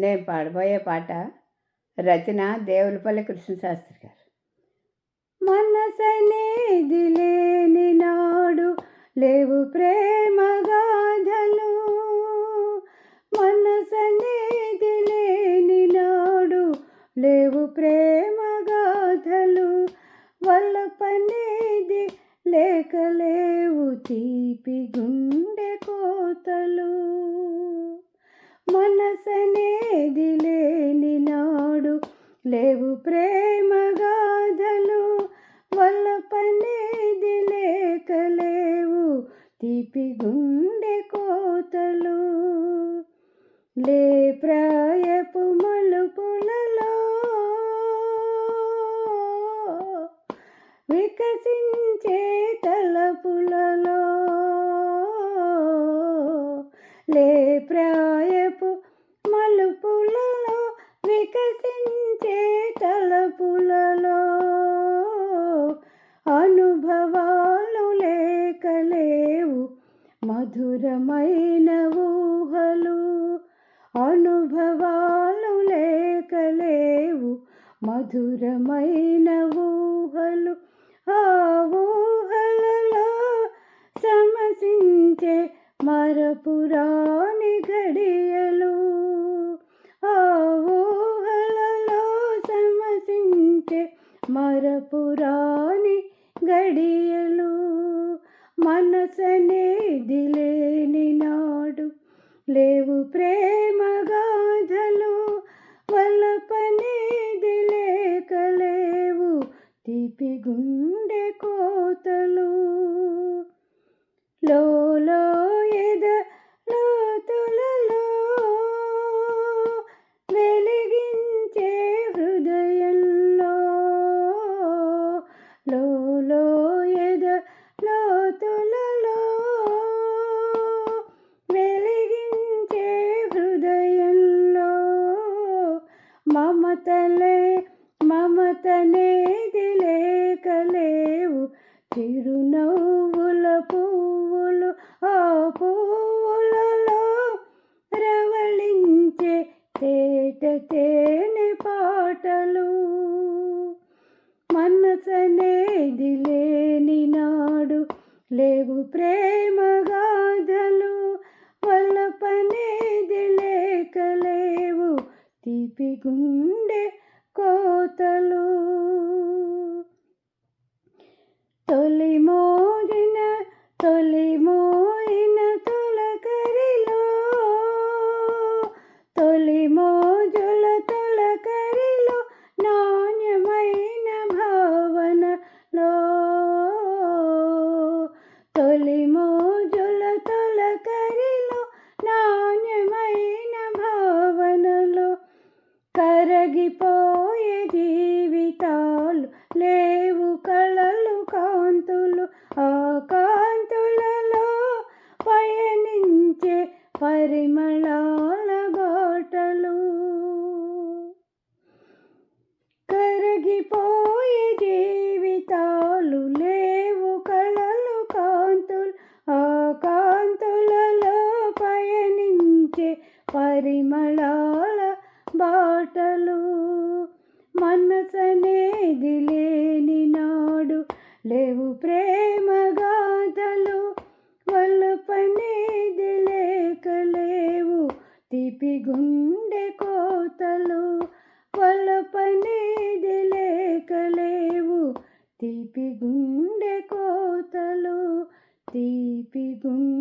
నేను పాడబోయే పాట రచన దేవులపల్లి కృష్ణశాస్త్రి గారు. మనసనేది లేని నాడు లేవు ప్రేమ గాథలు, మనసనేది లేని నాడు లేవు ప్రేమ గాథలు, వల్లపనేది లేక లేవు తీపి గుండె కోతలు. మనసనేది లేని నాడు లేవు ప్రేమ గాథలు, వల్లపనేది లేక లేవు తీపి గుండె కోతలు. లే ప్రాయపు మలుపులలో వికసించే తలపులలో, లే ప్రాయపు మలుపులలో వికసించే తలపులలో, అనుభవాలు లేక లేవు మధురమైన ఊహలు, అనుభవాలు లేక లేవు మధురమైన ఊహలు. ఆ ఊహలలో సమసించే మరపురాని గడియలు, ఆ ఊహలలో సమసించే మరపురాని గడియలు. మనసనేది లేని నాడు లేవు ప్రేమ గాథలు, వల్లపనేది లేక లేవు తీపి గుండె కోతలు. లోలో ఎద లోతులలో వెలిగించే హృదయంలో, లోలో ఎద లోతులలో వెలిగించే హృదయంలో, మమతనేది లేక లేవు చిరునవ్వుల పువ్వులు, ఆ పువ్వులలో రవళించే తేట తేనె పాటలు. మనసనేది లేని నాడు లేవు ప్రేమ గాథలు, వల్లపనేది లేక లేవు తీపి గుండె కోతలు. తొలి మోగిన తొలకరిలో, తొలి మోజుల తొలకరిలో నాణ్యమైన భావనలో, తొలి మోజుల తొలకరిలో నాణ్యమైన భావనలో, కరగిపోయే జీవితాలు లేవు కళలు కాంతులు, ఆ కాంతులలో పయనించే పరిమళాల బాటలు. కరగిపోయే జీవితాలు లేవు కళలు కాంతులు, ఆ కాంతులలో పయనించే పరిమళాల బాటలు. మనసనేది లేని నాడు లేవు ప్రేమ గాథలు, వల్లపనేది లేక లేవు తీపి గుండె కోతలు, వల్లపనేది లేక లేవు తీపి గుండె కోతలు, తీపి గుండె